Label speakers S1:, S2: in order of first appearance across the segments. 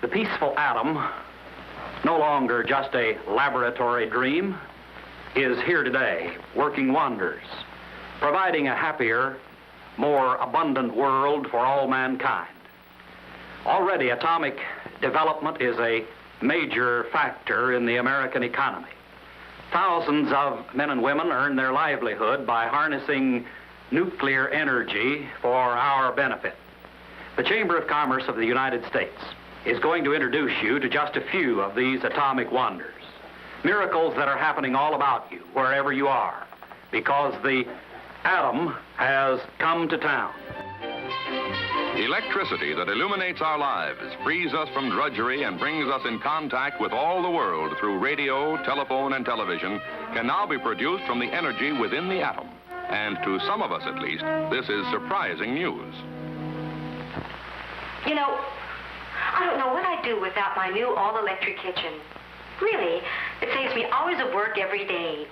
S1: The peaceful atom, no longer just a laboratory dream, is here today, working wonders, providing a happier, more abundant world for all mankind. Already, atomic development is a major factor in the American economy. Thousands of men and women earn their livelihood by harnessing nuclear energy for our benefit. The Chamber of Commerce of the United States is going to introduce you to just a few of these atomic wonders, miracles that are happening all about you, wherever you are, because the atom has come to town.
S2: Electricity that illuminates our lives, frees us from drudgery, and brings us in contact with all the world through radio, telephone, and television can now be produced from the energy within the atom. And to some of us, at least, this is surprising news.
S3: You know, I don't know what I'd do without my new all-electric kitchen. Really, it saves me hours of work every day.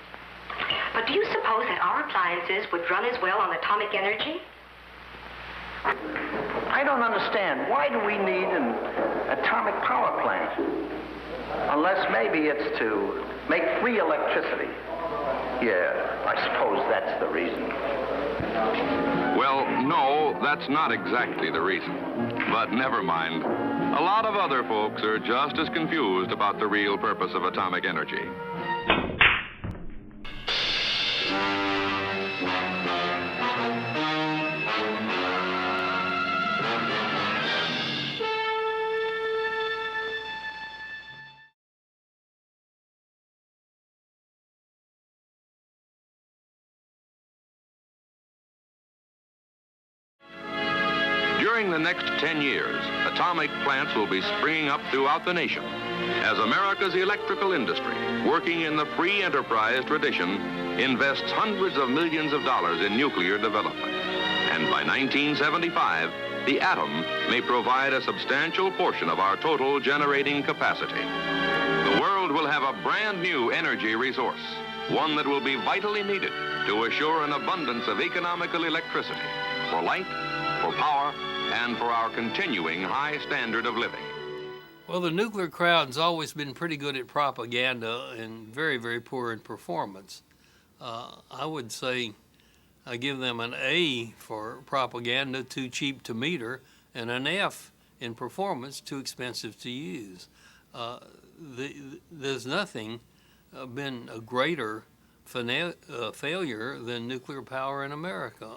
S3: But do you suppose that our appliances would run as well on atomic energy?
S4: I don't understand. Why do we need an atomic power plant? Unless maybe it's to make free electricity. Yeah, I suppose that's the reason.
S2: Well, no, that's not exactly the reason. But never mind. A lot of other folks are just as confused about the real purpose of atomic energy. During the next 10 years, atomic plants will be springing up throughout the nation as America's electrical industry, working in the free enterprise tradition, invests hundreds of millions of dollars in nuclear development. And by 1975, the atom may provide a substantial portion of our total generating capacity. The world will have a brand new energy resource, one that will be vitally needed to assure an abundance of economical electricity for light, for power, and for our continuing high standard of living.
S5: Well, the nuclear crowd's always been pretty good at propaganda and very, very poor in performance. I would say I give them an A for propaganda, too cheap to meter, and an F in performance, too expensive to use. There's nothing been a greater failure than nuclear power in America.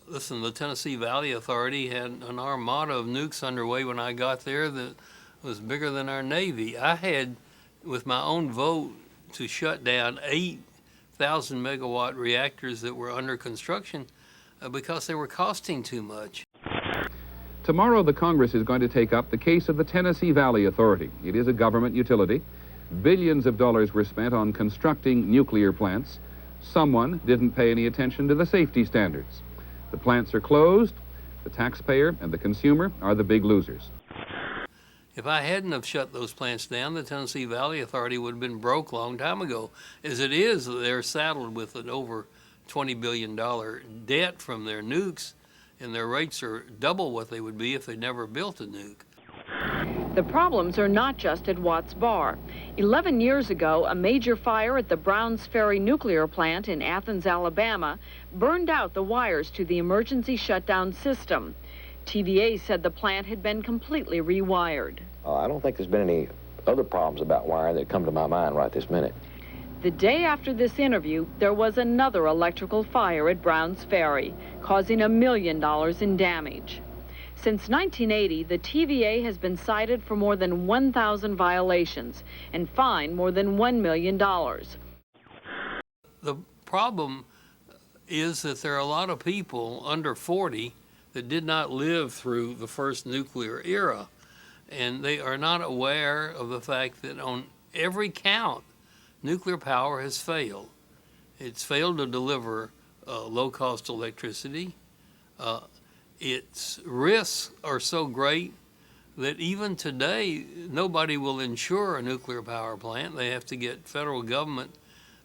S5: Listen, the Tennessee Valley Authority had an armada of nukes underway when I got there that was bigger than our Navy. I had, with my own vote, to shut down 8,000 megawatt reactors that were under construction because they were costing too much.
S6: Tomorrow, the Congress is going to take up the case of the Tennessee Valley Authority. It is a government utility. Billions of dollars were spent on constructing nuclear plants. Someone didn't pay any attention to the safety standards. The plants are closed. The taxpayer and the consumer are the big losers.
S5: If I hadn't have shut those plants down, the Tennessee Valley Authority would have been broke a long time ago. As it is, they're saddled with an over $20 billion debt from their nukes, and their rates are double what they would be if they never built a nuke.
S7: The problems are not just at Watts Bar. 11 years ago, a major fire at the Browns Ferry nuclear plant in Athens, Alabama, burned out the wires to the emergency shutdown system. TVA said the plant had been completely rewired.
S8: I don't think there's been any other problems about wiring that come to my mind right this minute.
S7: The day after this interview, there was another electrical fire at Browns Ferry, causing $1 million in damage. Since 1980, the TVA has been cited for more than 1,000 violations and fined more than $1 million.
S5: The problem is that there are a lot of people under 40 that did not live through the first nuclear era, and they are not aware of the fact that on every count, nuclear power has failed. It's failed to deliver low-cost electricity. Its risks are so great that even today, nobody will insure a nuclear power plant. They have to get federal government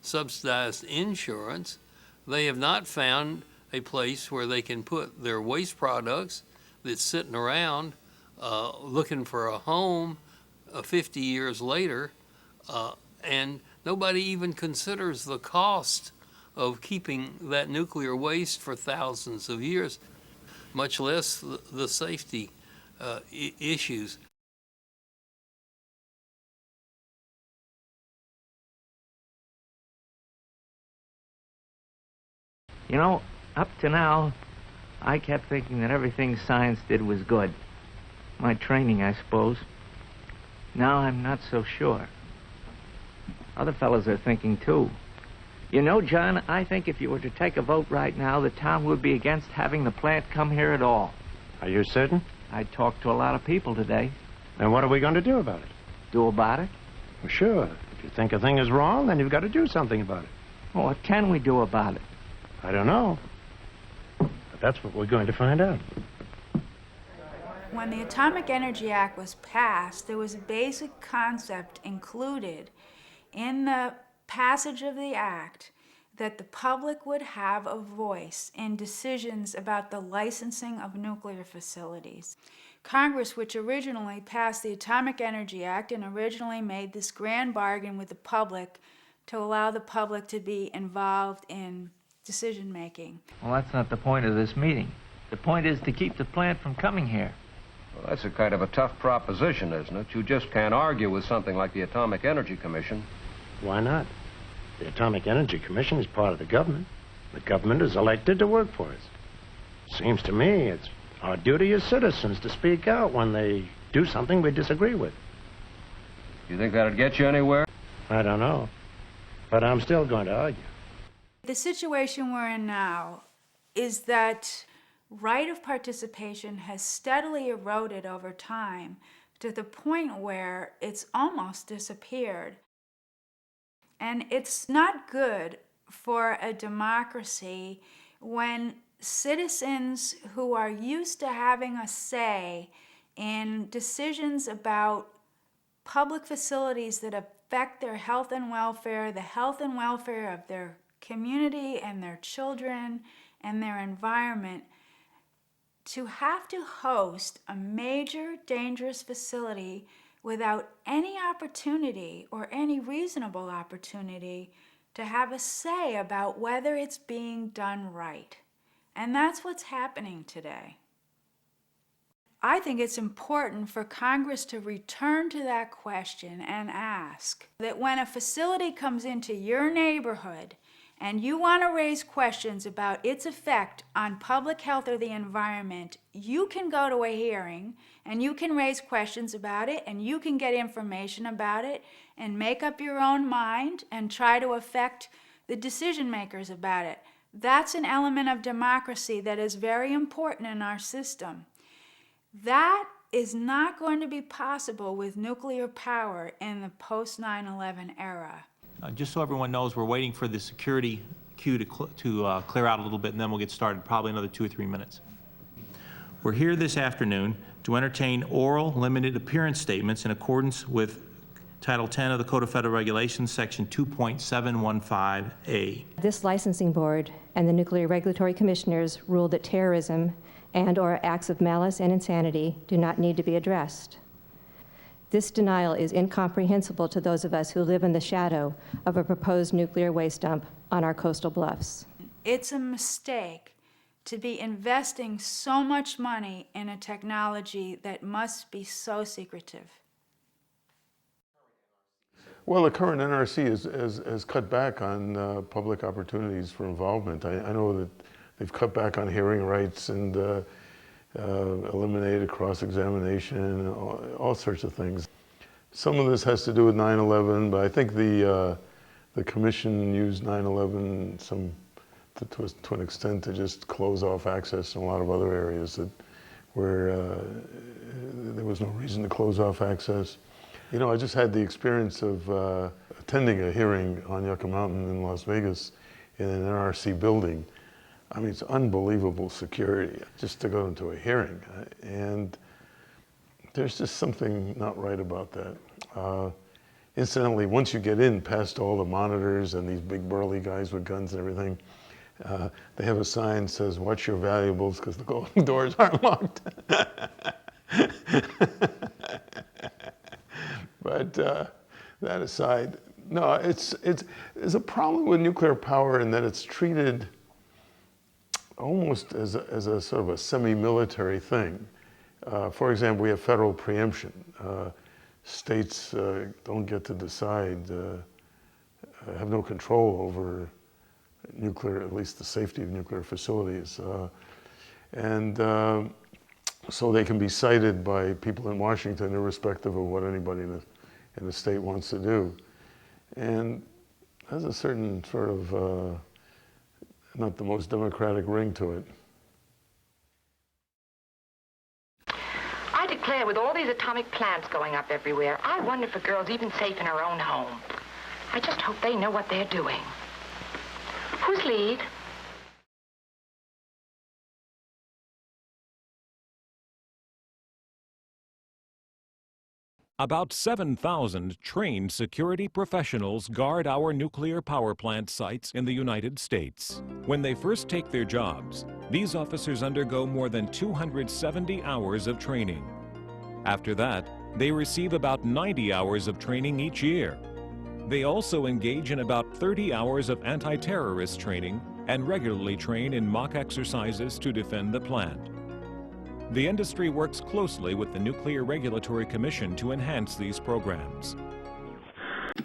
S5: subsidized insurance. They have not found a place where they can put their waste products that's sitting around looking for a home 50 years later, and nobody even considers the cost of keeping that nuclear waste for thousands of years, much less the safety issues.
S9: You know, up to now, I kept thinking that everything science did was good. My training, I suppose. Now I'm not so sure. Other fellows are thinking, too. You know, John, I think if you were to take a vote right now, the town would be against having the plant come here at all.
S10: Are you certain?
S9: I talked to a lot of people today.
S10: Then what are we going to do about it?
S9: Do about it?
S10: Well, sure. If you think a thing is wrong, then you've got to do something about it.
S9: Well, what can we do about it?
S10: I don't know. But that's what we're going to find out.
S11: When the Atomic Energy Act was passed, there was a basic concept included in the passage of the act that the public would have a voice in decisions about the licensing of nuclear facilities. Congress, which originally passed the Atomic Energy Act and originally made this grand bargain with the public to allow the public to be involved in decision-making.
S9: Well, that's not the point of this meeting. The point is to keep the plant from coming here.
S12: Well, that's a kind of a tough proposition, isn't it? You just can't argue with something like the Atomic Energy Commission.
S10: Why not? The Atomic Energy Commission is part of the government. The government is elected to work for us. Seems to me it's our duty as citizens to speak out when they do something we disagree with.
S12: You think that'd get you anywhere?
S10: I don't know. But I'm still going to argue.
S11: The situation we're in now is that right of participation has steadily eroded over time to the point where it's almost disappeared. And it's not good for a democracy when citizens who are used to having a say in decisions about public facilities that affect their health and welfare, the health and welfare of their community and their children and their environment, to have to host a major dangerous facility without any opportunity or any reasonable opportunity to have a say about whether it's being done right. And that's what's happening today. I think it's important for Congress to return to that question and ask that when a facility comes into your neighborhood and you want to raise questions about its effect on public health or the environment, you can go to a hearing and you can raise questions about it and you can get information about it and make up your own mind and try to affect the decision makers about it. That's an element of democracy that is very important in our system. That is not going to be possible with nuclear power in the post-9/11 era.
S13: Just so everyone knows, we're waiting for the security queue to clear out a little bit, and then we'll get started, probably another 2 or 3 minutes. We're here this afternoon to entertain oral limited appearance statements in accordance with Title 10 of the Code of Federal Regulations, Section 2.715A.
S14: This licensing board and the Nuclear Regulatory Commissioners ruled that terrorism and/or acts of malice and insanity do not need to be addressed. This denial is incomprehensible to those of us who live in the shadow of a proposed nuclear waste dump on our coastal bluffs.
S11: It's a mistake to be investing so much money in a technology that must be so secretive.
S15: Well, the current NRC has cut back on public opportunities for involvement. I know that they've cut back on hearing rights and eliminated cross-examination, all sorts of things. Some of this has to do with 9/11, but I think the commission used 9/11 to an extent to just close off access in a lot of other areas where there was no reason to close off access. You know, I just had the experience of attending a hearing on Yucca Mountain in Las Vegas in an NRC building. I mean, it's unbelievable security just to go into a hearing. And there's just something not right about that. Incidentally, once you get in past all the monitors and these big burly guys with guns and everything, They have a sign that says, "Watch your valuables because the golden doors aren't locked." But that aside, no, there's a problem with nuclear power in that it's treated almost as a sort of a semi-military thing. For example, we have federal preemption. States don't get to decide, have no control over nuclear, at least the safety of nuclear facilities. So they can be cited by people in Washington irrespective of what anybody in the state wants to do. And there's a certain sort of, not the most democratic ring to it.
S16: I declare, with all these atomic plants going up everywhere, I wonder if a girl's even safe in her own home. I just hope they know what they're doing. Who's lead?
S17: About 7,000 trained security professionals guard our nuclear power plant sites in the United States. When they first take their jobs, these officers undergo more than 270 hours of training. After that, they receive about 90 hours of training each year. They also engage in about 30 hours of anti-terrorist training and regularly train in mock exercises to defend the plant. The industry works closely with the Nuclear Regulatory Commission to enhance these programs.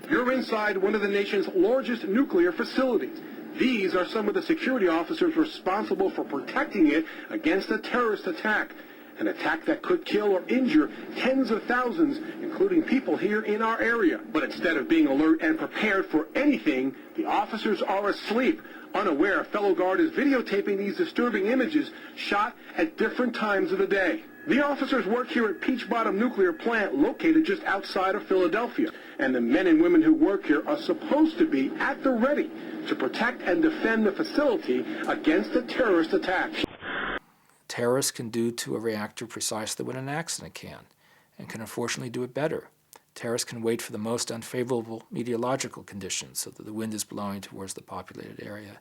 S18: You're inside one of the nation's largest nuclear facilities. These are some of the security officers responsible for protecting it against a terrorist attack. An attack that could kill or injure tens of thousands, including people here in our area. But instead of being alert and prepared for anything, the officers are asleep, unaware a fellow guard is videotaping these disturbing images shot at different times of the day. The officers work here at Peach Bottom Nuclear Plant, located just outside of Philadelphia. And the men and women who work here are supposed to be at the ready to protect and defend the facility against a terrorist attack.
S19: Terrorists can do to a reactor precisely what an accident can, and can unfortunately do it better. Terrorists can wait for the most unfavorable meteorological conditions so that the wind is blowing towards the populated area.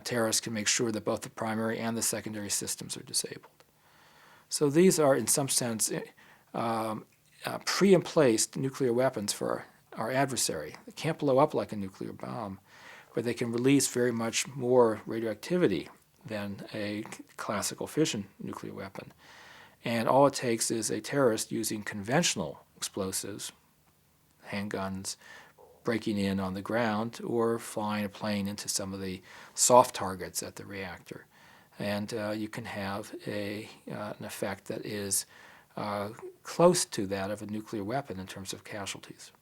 S19: Terrorists can make sure that both the primary and the secondary systems are disabled. So these are, in some sense, pre and placed nuclear weapons for our adversary. They can't blow up like a nuclear bomb, but they can release very much more radioactivity than a classical fission nuclear weapon. And all it takes is a terrorist using conventional explosives, handguns, breaking in on the ground, or flying a plane into some of the soft targets at the reactor. And you can have an effect that is close to that of a nuclear weapon in terms of casualties.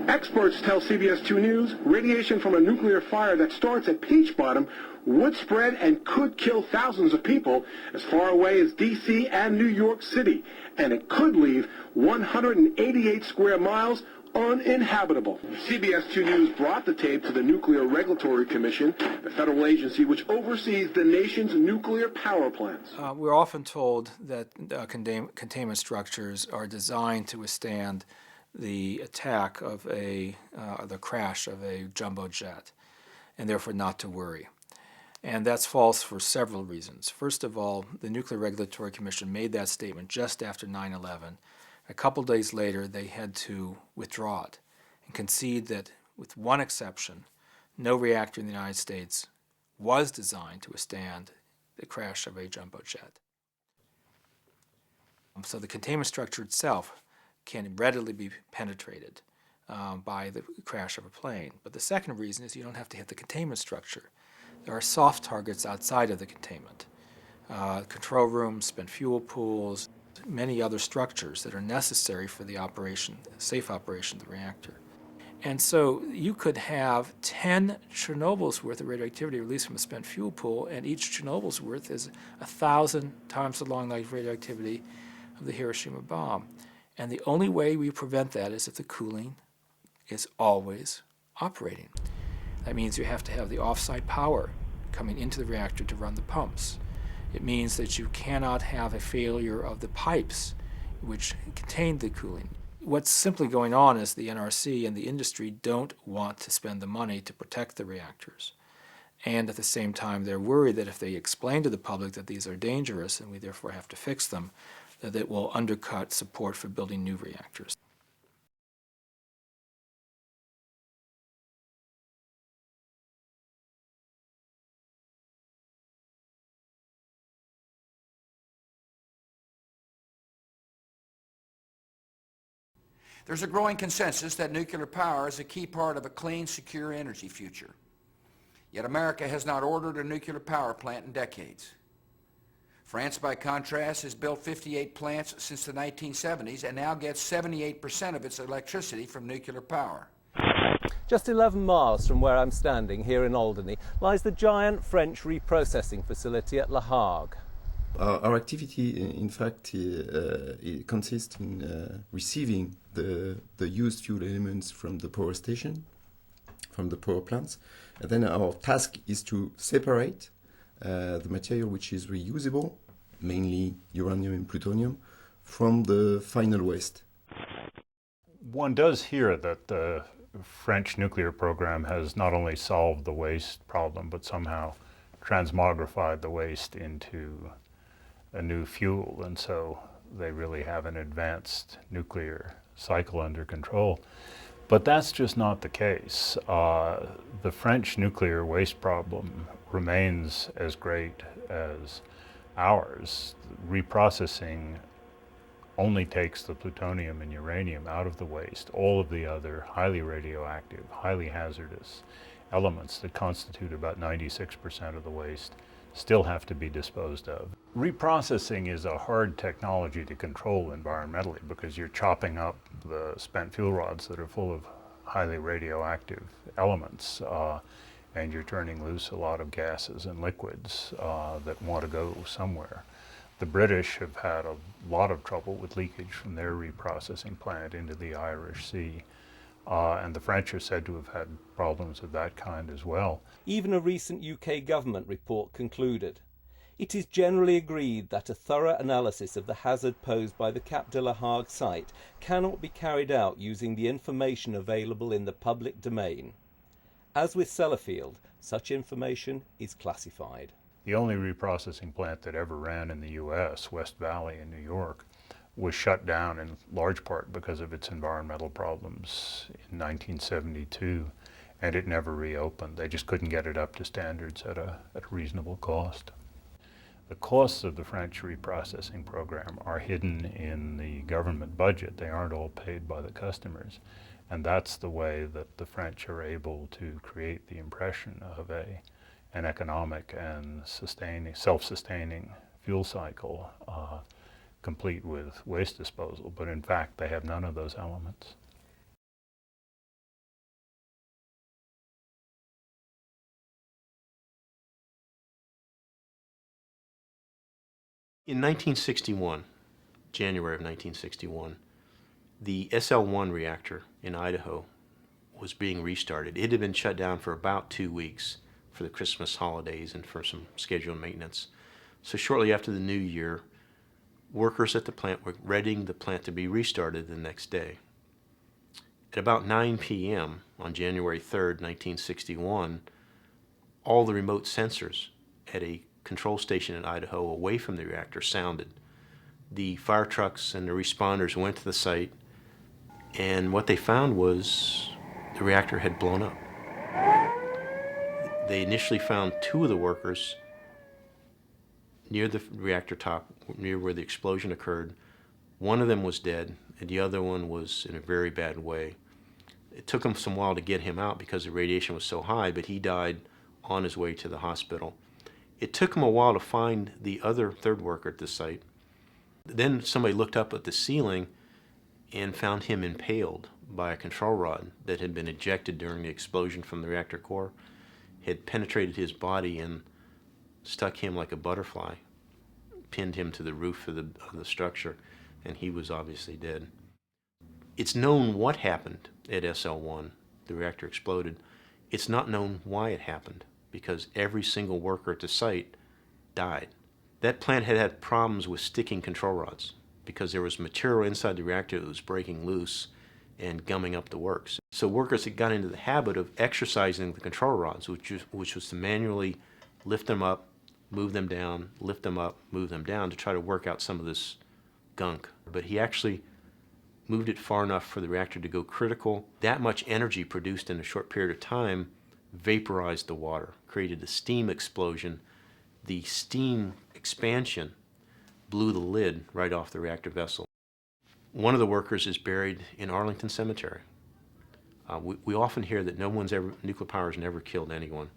S18: Experts tell CBS 2 News radiation from a nuclear fire that starts at Peach Bottom would spread and could kill thousands of people as far away as D.C. and New York City, and it could leave 188 square miles uninhabitable. CBS 2 News brought the tape to the Nuclear Regulatory Commission, the federal agency which oversees the nation's nuclear power plants.
S19: We're often told that containment structures are designed to withstand the attack of the crash of a jumbo jet, and therefore not to worry. And that's false for several reasons. First of all, the Nuclear Regulatory Commission made that statement just after 9/11. A couple days later, they had to withdraw it and concede that, with one exception, no reactor in the United States was designed to withstand the crash of a jumbo jet. So the containment structure itself can readily be penetrated by the crash of a plane. But the second reason is you don't have to hit the containment structure. There are soft targets outside of the containment. Control rooms, spent fuel pools, many other structures that are necessary for the safe operation of the reactor. And so you could have 10 Chernobyl's worth of radioactivity released from a spent fuel pool, and each Chernobyl's worth is 1,000 times the long-life radioactivity of the Hiroshima bomb. And the only way we prevent that is if the cooling is always operating. That means you have to have the off-site power coming into the reactor to run the pumps. It means that you cannot have a failure of the pipes which contain the cooling. What's simply going on is the NRC and the industry don't want to spend the money to protect the reactors. And at the same time, they're worried that if they explain to the public that these are dangerous and we therefore have to fix them, that it will undercut support for building new reactors.
S20: There's a growing consensus that nuclear power is a key part of a clean, secure energy future. Yet America has not ordered a nuclear power plant in decades. France, by contrast, has built 58 plants since the 1970s and now gets 78% of its electricity from nuclear power.
S21: Just 11 miles from where I'm standing here in Alderney lies the giant French reprocessing facility at Le Hague.
S22: Our activity, in fact, it consists in receiving the used fuel elements from the power station, from the power plants, and then our task is to separate the material which is reusable, mainly uranium and plutonium, from the final waste.
S23: One does hear that the French nuclear program has not only solved the waste problem, but somehow transmogrified the waste into a new fuel, and so they really have an advanced nuclear cycle under control. But that's just not the case. The French nuclear waste problem remains as great as ours. Reprocessing only takes the plutonium and uranium out of the waste. All of the other highly radioactive, highly hazardous elements that constitute about 96% of the waste still have to be disposed of. Reprocessing is a hard technology to control environmentally because you're chopping up the spent fuel rods that are full of highly radioactive elements, and you're turning loose a lot of gases and liquids that want to go somewhere. The British have had a lot of trouble with leakage from their reprocessing plant into the Irish Sea. And the French are said to have had problems of that kind as well.
S21: Even a recent UK government report concluded, "It is generally agreed that a thorough analysis of the hazard posed by the Cap de la Hague site cannot be carried out using the information available in the public domain. As with Sellafield, such information is classified."
S23: The only reprocessing plant that ever ran in the US, West Valley in New York, was shut down in large part because of its environmental problems in 1972, and it never reopened. They just couldn't get it up to standards at a reasonable cost. The costs of the French reprocessing program are hidden in the government budget. They aren't all paid by the customers, and that's the way that the French are able to create the impression of an economic and self-sustaining fuel cycle, complete with waste disposal, but in fact they have none of those elements.
S24: In 1961, January of 1961, the SL-1 reactor in Idaho was being restarted. It had been shut down for about 2 weeks for the Christmas holidays and for some scheduled maintenance. So shortly after the new year, workers at the plant were readying the plant to be restarted the next day. At about 9 p.m. on January 3rd, 1961, all the remote sensors at a control station in Idaho away from the reactor sounded. The fire trucks and the responders went to the site, and what they found was the reactor had blown up. They initially found 2 of the workers near the reactor top, near where the explosion occurred. One of them was dead, and the other one was in a very bad way. It took him some while to get him out because the radiation was so high, but he died on his way to the hospital. It took him a while to find the other third worker at the site. Then somebody looked up at the ceiling and found him impaled by a control rod that had been ejected during the explosion from the reactor core, had penetrated his body and stuck him like a butterfly, pinned him to the roof of the structure, and he was obviously dead. It's known what happened at SL-1. The reactor exploded. It's not known why it happened, because every single worker at the site died. That plant had had problems with sticking control rods because there was material inside the reactor that was breaking loose, and gumming up the works. So workers had got into the habit of exercising the control rods, which was to manually lift them up, move them down, lift them up, move them down to try to work out some of this gunk. But he actually moved it far enough for the reactor to go critical. That much energy produced in a short period of time vaporized the water, created a steam explosion. The steam expansion blew the lid right off the reactor vessel. One of the workers is buried in Arlington Cemetery. We often hear that nuclear power has never killed anyone.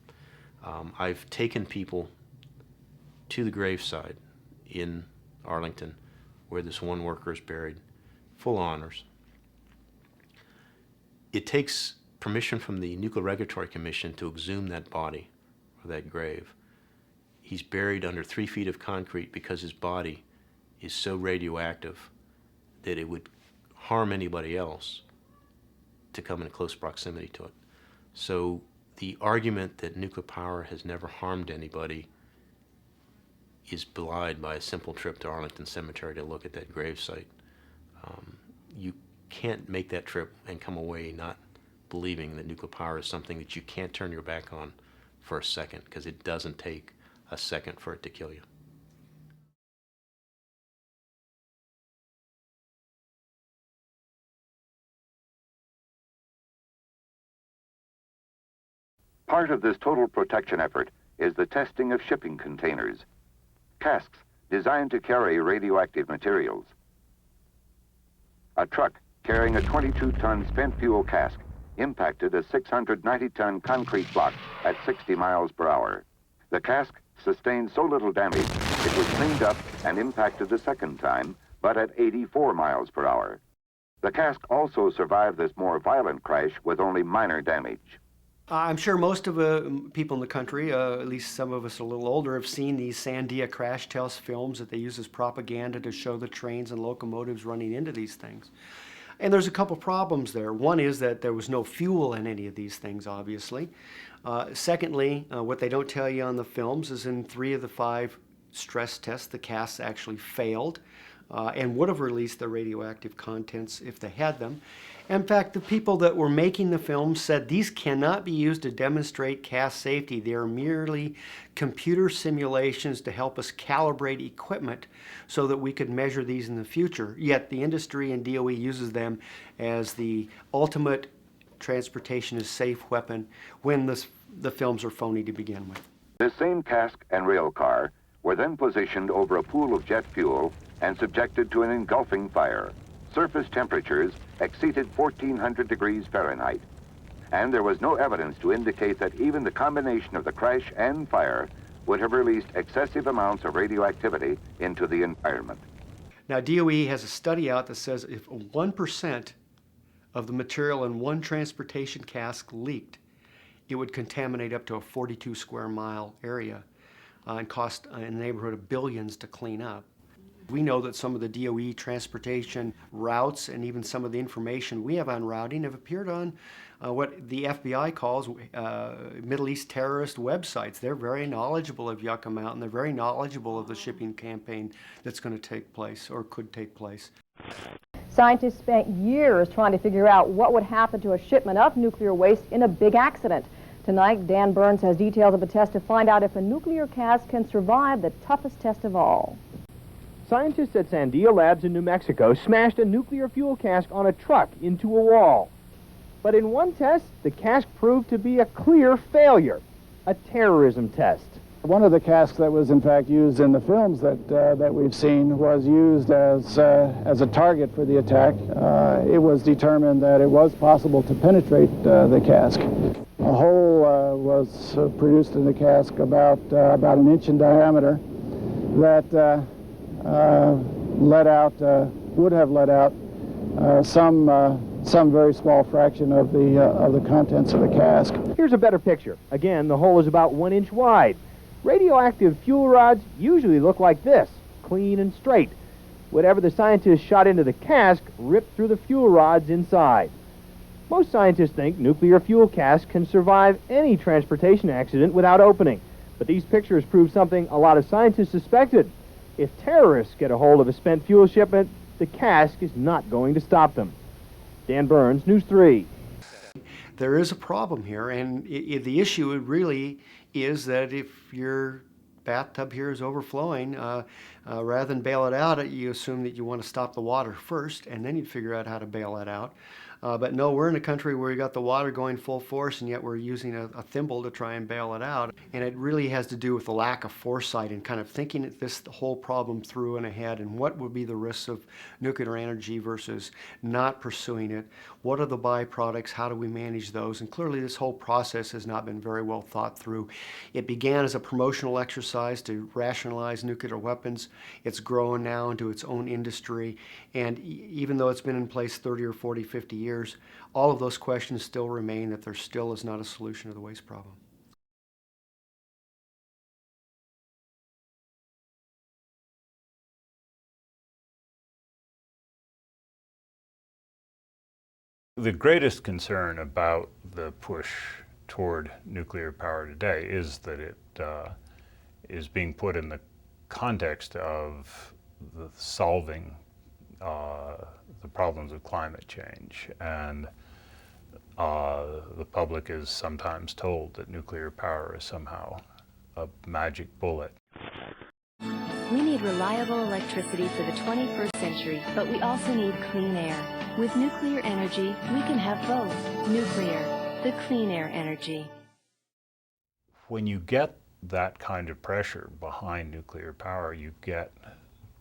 S24: I've taken people to the graveside in Arlington where this one worker is buried, full honors. It takes permission from the Nuclear Regulatory Commission to exhume that body or that grave. He's buried under 3 feet of concrete because his body is so radioactive that it would harm anybody else to come in close proximity to it. So the argument that nuclear power has never harmed anybody is belied by a simple trip to Arlington Cemetery to look at that gravesite. You can't make that trip and come away not believing that nuclear power is something that you can't turn your back on for a second, because it doesn't take a second for it to kill you.
S1: Part of this total protection effort is the testing of shipping containers, casks designed to carry radioactive materials. A truck carrying a 22-ton spent fuel cask impacted a 690-ton concrete block at 60 miles per hour. The cask sustained so little damage, it was cleaned up and impacted the second time, but at 84 miles per hour. The cask also survived this more violent crash with only minor damage.
S2: I'm sure most of the people in the country, at least some of us a little older, have seen these Sandia crash test films that they use as propaganda to show the trains and locomotives running into these things. And there's a couple problems there. One is that there was no fuel in any of these things, obviously. Secondly, what they don't tell you on the films is in 3 of the 5 stress tests, the casks actually failed and would have released the radioactive contents if they had them. In fact, the people that were making the films said these cannot be used to demonstrate cask safety. They are merely computer simulations to help us calibrate equipment so that we could measure these in the future. Yet the industry and DOE uses them as the ultimate transportation is safe weapon when the films are phony to begin with.
S1: This same cask and rail car were then positioned over a pool of jet fuel and subjected to an engulfing fire. Surface temperatures exceeded 1400 degrees Fahrenheit, and there was no evidence to indicate that even the combination of the crash and fire would have released excessive amounts of radioactivity into the environment.
S2: Now, DOE has a study out that says if 1% of the material in one transportation cask leaked, it would contaminate up to a 42 square mile area and cost in the neighborhood of billions to clean up. We know that some of the DOE transportation routes and even some of the information we have on routing have appeared on what the FBI calls Middle East terrorist websites. They're very knowledgeable of Yucca Mountain. They're very knowledgeable of the shipping campaign that's going to take place or could take place.
S3: Scientists spent years trying to figure out what would happen to a shipment of nuclear waste in a big accident. Tonight, Dan Burns has details of a test to find out if a nuclear cask can survive the toughest test of all.
S4: Scientists at Sandia Labs in New Mexico smashed a nuclear fuel cask on a truck into a wall. But in one test, the cask proved to be a clear failure, a terrorism test.
S25: One of the casks that was in fact used in the films that we've seen was used as a target for the attack. It was determined that it was possible to penetrate the cask. A hole was produced in the cask about an inch in diameter that would have let out some very small fraction of the contents of the cask.
S4: Here's a better picture. Again, the hole is about 1 inch wide. Radioactive fuel rods usually look like this, clean and straight. Whatever the scientists shot into the cask ripped through the fuel rods inside. Most scientists think nuclear fuel casks can survive any transportation accident without opening. But these pictures prove something a lot of scientists suspected. If terrorists get a hold of a spent fuel shipment, the cask is not going to stop them. Dan Burns, News 3.
S2: There is a problem here, and the issue really is that if your bathtub here is overflowing, rather than bail it out, you assume that you want to stop the water first, and then you figure out how to bail it out. But no, we're in a country where we got the water going full force, and yet we're using a thimble to try and bail it out. And it really has to do with the lack of foresight and kind of thinking this whole problem through and ahead, and what would be the risks of nuclear energy versus not pursuing it. What are the byproducts? How do we manage those? And clearly this whole process has not been very well thought through. It began as a promotional exercise to rationalize nuclear weapons. It's grown now into its own industry. And even though it's been in place 30 or 40, 50 years, all of those questions still remain, that there still is not a solution to the waste problem.
S23: The greatest concern about the push toward nuclear power today is that it is being put in the context of solving the problems of climate change. And the public is sometimes told that nuclear power is somehow a magic bullet.
S5: We need reliable electricity for the 21st century, but we also need clean air. With nuclear energy, we can have both. Nuclear, the clean air energy.
S23: When you get that kind of pressure behind nuclear power, you get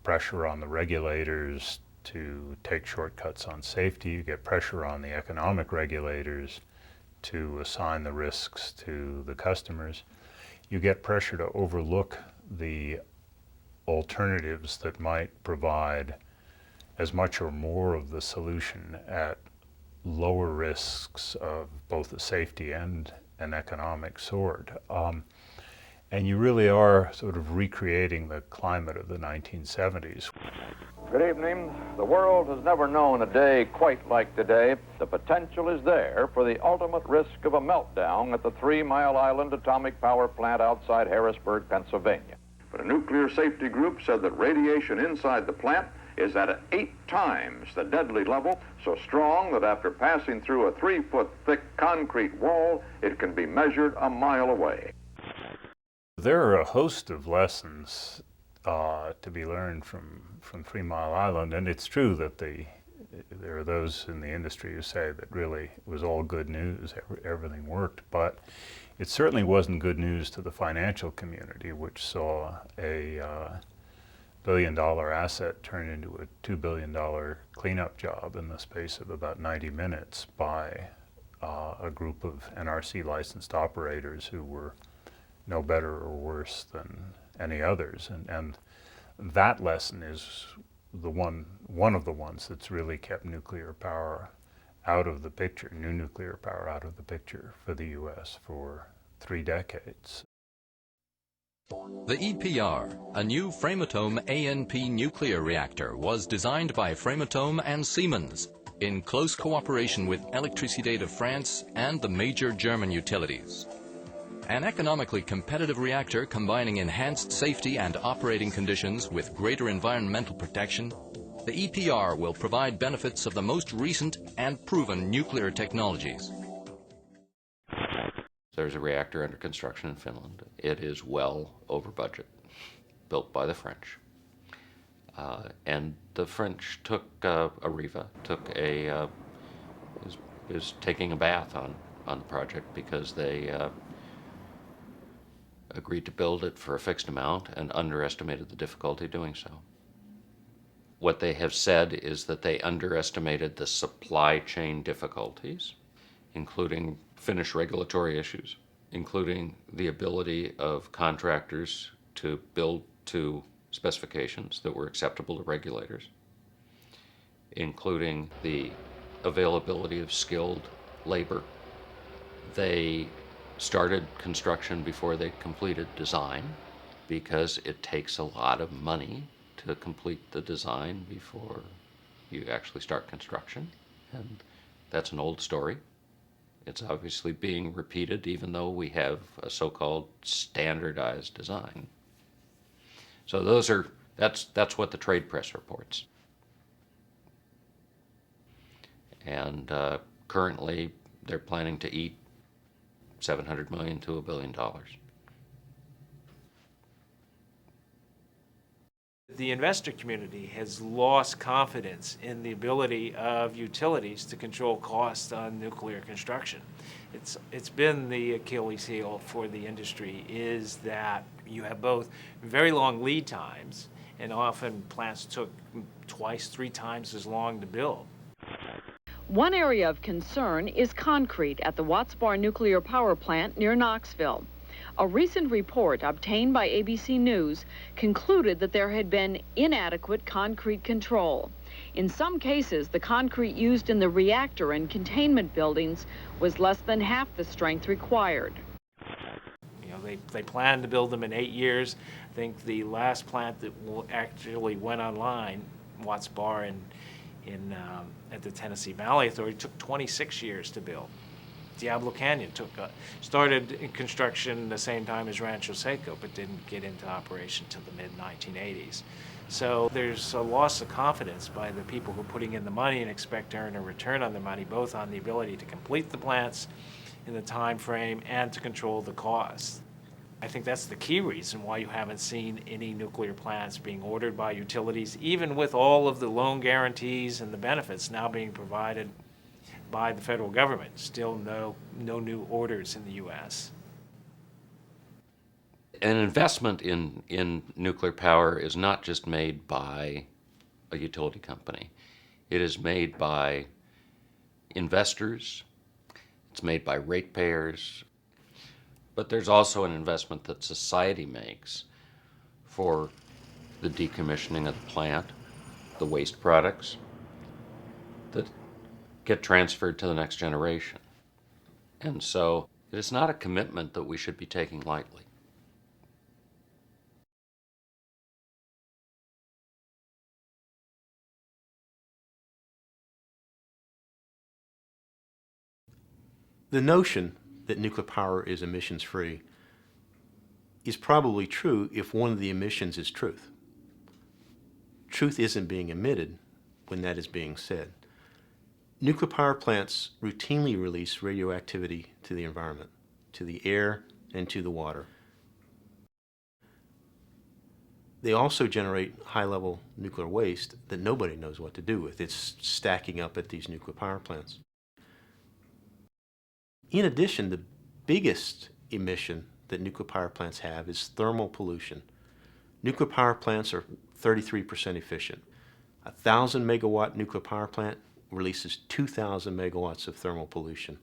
S23: pressure on the regulators to take shortcuts on safety. You get pressure on the economic regulators to assign the risks to the customers. You get pressure to overlook the alternatives that might provide as much or more of the solution at lower risks of both the safety and an economic sort. And you really are sort of recreating the climate of the 1970s.
S6: Good evening. The world has never known a day quite like today. The potential is there for the ultimate risk of a meltdown at the 3 Mile Island atomic power plant outside Harrisburg, Pennsylvania. But a nuclear safety group said that radiation inside the plant is at 8 times the deadly level, so strong that after passing through a 3-foot thick concrete wall, it can be measured a mile away.
S23: There are a host of lessons to be learned from 3 Mile Island, and it's true that there are those in the industry who say that really it was all good news, everything worked, but it certainly wasn't good news to the financial community, which saw a billion-dollar asset turn into a $2 billion cleanup job in the space of about 90 minutes by a group of NRC licensed operators who were no better or worse than any others. And that lesson is one of the ones that's really kept nuclear power out of the picture, new nuclear power out of the picture for the U.S. for 3 decades.
S7: The EPR, a new Framatome ANP nuclear reactor, was designed by Framatome and Siemens in close cooperation with Électricité de France and the major German utilities. An economically competitive reactor combining enhanced safety and operating conditions with greater environmental protection, the EPR will provide benefits of the most recent and proven nuclear technologies.
S8: There's a reactor under construction in Finland. It is well over budget, built by the French. And the French took is taking a bath on the project because they agreed to build it for a fixed amount and underestimated the difficulty doing so. What they have said is that they underestimated the supply chain difficulties, including Finnish regulatory issues, including the ability of contractors to build to specifications that were acceptable to regulators, including the availability of skilled labor. They started construction before they completed design because it takes a lot of money to complete the design before you actually start construction. And that's an old story. It's obviously being repeated even though we have a so-called standardized design. So that's what the trade press reports. And currently, they're planning to eat $700 million to $1 billion.
S19: The investor community has lost confidence in the ability of utilities to control costs on nuclear construction. It's been the Achilles heel for the industry, is that you have both very long lead times, and often plants took twice, 3 times as long to build.
S3: One area of concern is concrete at the Watts Bar nuclear power plant near Knoxville. A recent report obtained by ABC News concluded that there had been inadequate concrete control. In some cases, the concrete used in the reactor and containment buildings was less than half the strength required.
S19: You know, they planned to build them in 8 years. I think the last plant that actually went online, Watts Bar at the Tennessee Valley Authority, took 26 years to build. Diablo Canyon started in construction the same time as Rancho Seco, but didn't get into operation till the mid-1980s. So there's a loss of confidence by the people who are putting in the money and expect to earn a return on the money, both on the ability to complete the plants in the time frame and to control the costs. I think that's the key reason why you haven't seen any nuclear plants being ordered by utilities, even with all of the loan guarantees and the benefits now being provided by the federal government. Still no new orders in the U.S.
S8: An investment in nuclear power is not just made by a utility company. It is made by investors, it's made by ratepayers, but there's also an investment that society makes for the decommissioning of the plant, the waste products that get transferred to the next generation. And so it is not a commitment that we should be taking lightly.
S24: The notion that nuclear power is emissions-free is probably true if one of the emissions is truth. Truth isn't being emitted when that is being said. Nuclear power plants routinely release radioactivity to the environment, to the air, and to the water. They also generate high-level nuclear waste that nobody knows what to do with. It's stacking up at these nuclear power plants. In addition, the biggest emission that nuclear power plants have is thermal pollution. Nuclear power plants are 33% efficient. A 1,000 megawatt nuclear power plant releases 2,000 megawatts of thermal pollution.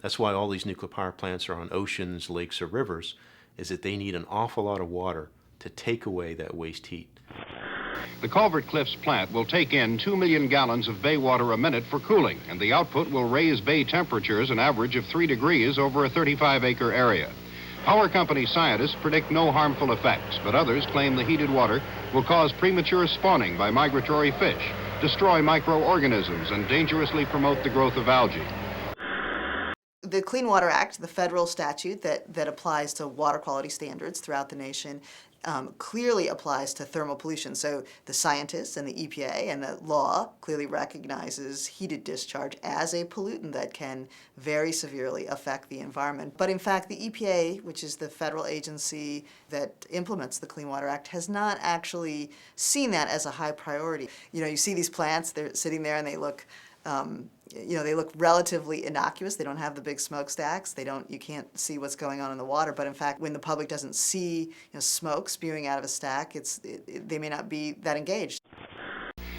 S24: That's why all these nuclear power plants are on oceans, lakes, or rivers, is that they need an awful lot of water to take away that waste heat.
S9: The Culvert Cliffs plant will take in 2 million gallons of bay water a minute for cooling, and the output will raise bay temperatures an average of 3 degrees over a 35-acre area. Power company scientists predict no harmful effects, but others claim the heated water will cause premature spawning by migratory fish, destroy microorganisms, and dangerously promote the growth of algae.
S10: The Clean Water Act, the federal statute that applies to water quality standards throughout the nation, clearly applies to thermal pollution. So the scientists and the EPA and the law clearly recognizes heated discharge as a pollutant that can very severely affect the environment. But in fact, the EPA, which is the federal agency that implements the Clean Water Act, has not actually seen that as a high priority. You know, you see these plants, they're sitting there and they look they look relatively innocuous. They don't have the big smokestacks. You can't see what's going on in the water. But in fact, when the public doesn't see smoke spewing out of a stack, they may not be that engaged.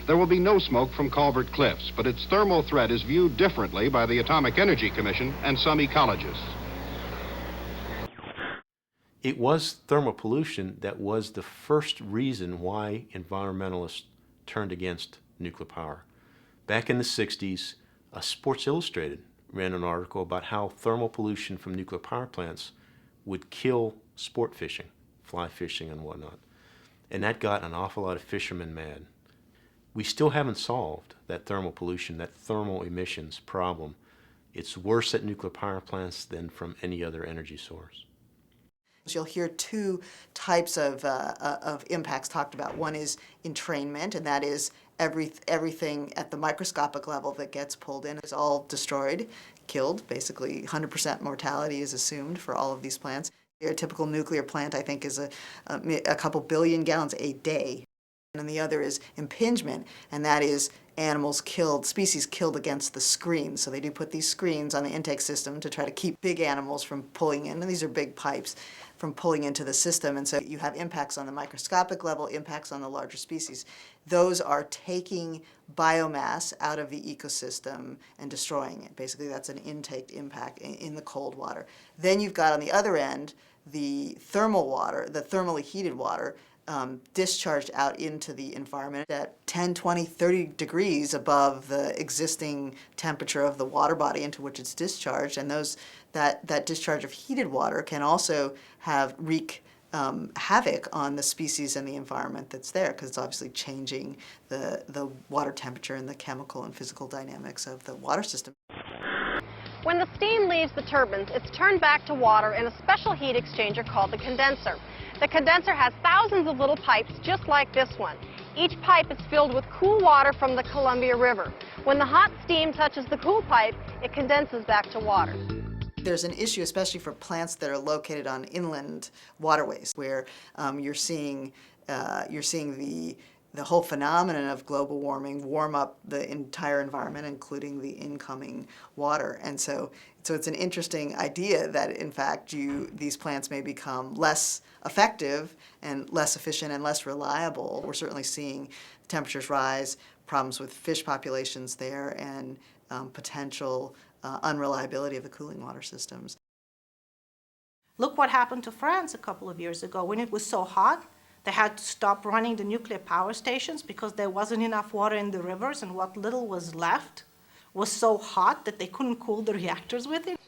S9: There will be no smoke from Culvert Cliffs, but its thermal threat is viewed differently by the Atomic Energy Commission and some ecologists.
S24: It was thermal pollution that was the first reason why environmentalists turned against nuclear power. Back in the 60s, Sports Illustrated ran an article about how thermal pollution from nuclear power plants would kill sport fishing, fly fishing and whatnot. And that got an awful lot of fishermen mad. We still haven't solved that thermal pollution, that thermal emissions problem. It's worse at nuclear power plants than from any other energy source.
S10: You'll hear 2 types of impacts talked about. One is entrainment, and that is everything at the microscopic level that gets pulled in is all destroyed, killed. Basically, 100% mortality is assumed for all of these plants. A typical nuclear plant, I think, is a couple billion gallons a day. And the other is impingement, and that is animals killed, species killed against the screen. So they do put these screens on the intake system to try to keep big animals from pulling in, and these are big pipes, from pulling into the system. And so you have impacts on the microscopic level, impacts on the larger species. Those are taking biomass out of the ecosystem and destroying it. Basically, that's an intake impact in the cold water. Then you've got on the other end the thermal water, the thermally heated water, discharged out into the environment at 10, 20, 30 degrees above the existing temperature of the water body into which it's discharged. And that discharge of heated water can also wreak havoc on the species and the environment that's there, because it's obviously changing the water temperature and the chemical and physical dynamics of the water system.
S11: When the steam leaves the turbines, it's turned back to water in a special heat exchanger called the condenser. The condenser has thousands of little pipes just like this one. Each pipe is filled with cool water from the Columbia River. When the hot steam touches the cool pipe, it condenses back to water.
S10: There's an issue, especially for plants that are located on inland waterways, where you're seeing the whole phenomenon of global warming warm up the entire environment, including the incoming water. And so it's an interesting idea that, in fact, these plants may become less effective and less efficient and less reliable. We're certainly seeing temperatures rise, problems with fish populations there, and potential unreliability of the cooling water systems.
S12: Look what happened to France a couple of years ago. When it was so hot, they had to stop running the nuclear power stations because there wasn't enough water in the rivers, and what little was left was so hot that they couldn't cool the reactors with it.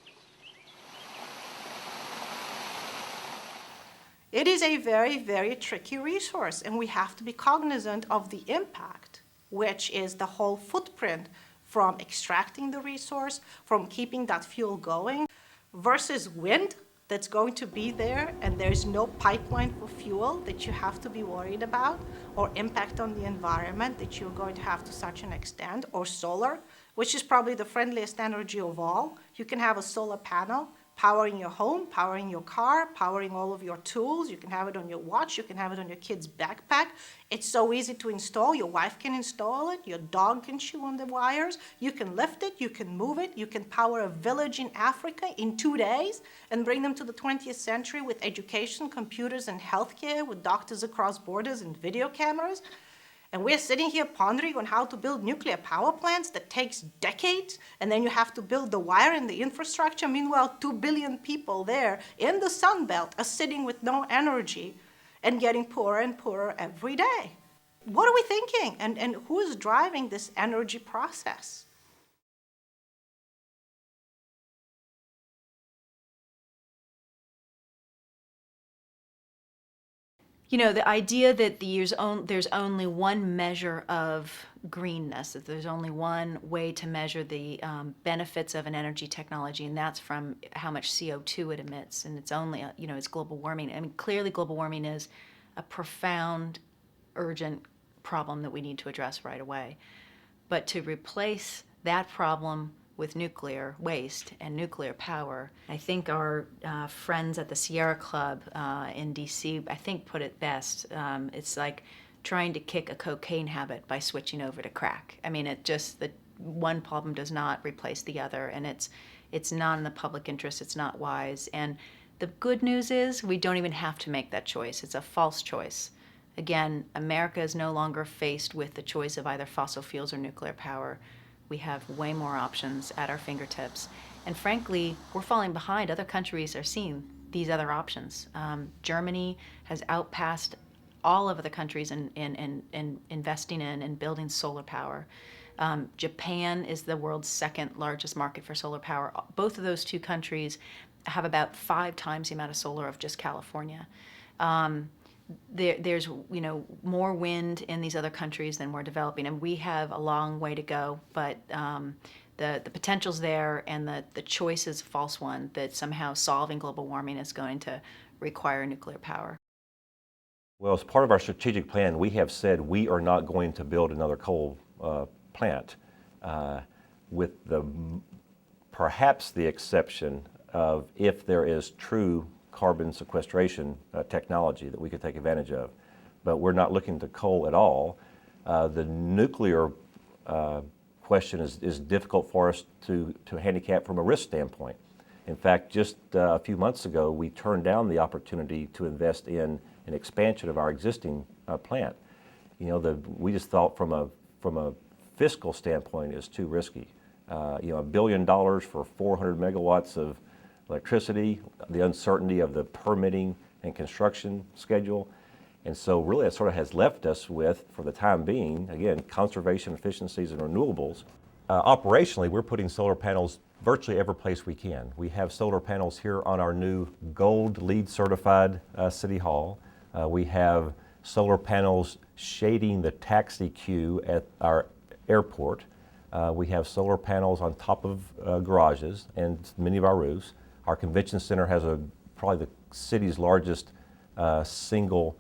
S12: It is a very, very tricky resource, and we have to be cognizant of the impact, which is the whole footprint from extracting the resource, from keeping that fuel going, versus wind that's going to be there and there's no pipeline for fuel that you have to be worried about, or impact on the environment that you're going to have to such an extent, or solar, which is probably the friendliest energy of all. You can have a solar panel powering your home, powering your car, powering all of your tools. You can have it on your watch, you can have it on your kid's backpack. It's so easy to install. Your wife can install it, your dog can chew on the wires, you can lift it, you can move it, you can power a village in Africa in 2 days and bring them to the 20th century with education, computers, and healthcare, with doctors across borders and video cameras. And we're sitting here pondering on how to build nuclear power plants that takes decades, and then you have to build the wire and the infrastructure. Meanwhile, 2 billion people there in the Sun Belt are sitting with no energy and getting poorer and poorer every day. What are we thinking? And who is driving this energy process?
S13: You know, the idea that there's only one measure of greenness, that there's only one way to measure the benefits of an energy technology, and that's from how much CO2 it emits, and it's only, it's global warming. I mean, clearly global warming is a profound, urgent problem that we need to address right away. But to replace that problem with nuclear waste and nuclear power, I think our friends at the Sierra Club in DC, I think, put it best. It's like trying to kick a cocaine habit by switching over to crack. I mean, the one problem does not replace the other, and it's not in the public interest, it's not wise. And the good news is we don't even have to make that choice. It's a false choice. Again, America is no longer faced with the choice of either fossil fuels or nuclear power. We have way more options at our fingertips. And frankly, we're falling behind. Other countries are seeing these other options. Germany has outpassed all of the countries in investing in and building solar power. Japan is the world's second largest market for solar power. Both of those two countries have about 5 times the amount of solar of just California. There's more wind in these other countries than we're developing, and we have a long way to go, but the potential's there, and the choice is a false one, that somehow solving global warming is going to require nuclear power.
S14: Well, as part of our strategic plan, we have said we are not going to build another coal plant, with perhaps the exception of if there is true carbon sequestration technology that we could take advantage of. But we're not looking to coal at all. The nuclear question is difficult for us to handicap from a risk standpoint. In fact, just a few months ago, we turned down the opportunity to invest in an expansion of our existing plant. You know, we just thought from a fiscal standpoint is too risky. You know, $1 billion for 400 megawatts of electricity, the uncertainty of the permitting and construction schedule. And so really it sort of has left us with, for the time being, again, conservation efficiencies and renewables. Operationally, we're putting solar panels virtually every place we can. We have solar panels here on our new Gold LEED certified City Hall. We have solar panels shading the taxi queue at our airport. We have solar panels on top of garages and many of our roofs. Our convention center has probably the city's largest single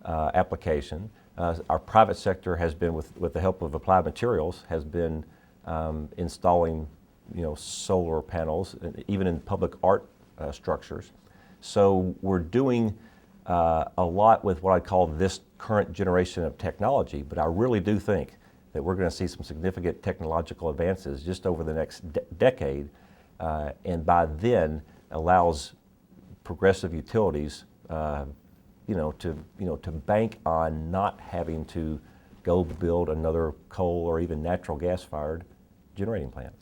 S14: application. Our private sector has been, with the help of Applied Materials, has been installing, you know, solar panels, even in public art structures. So we're doing a lot with what I call this current generation of technology, but I really do think that we're going to see some significant technological advances just over the next decade, and by then allows progressive utilities to bank on not having to go build another coal or even natural gas-fired generating plant.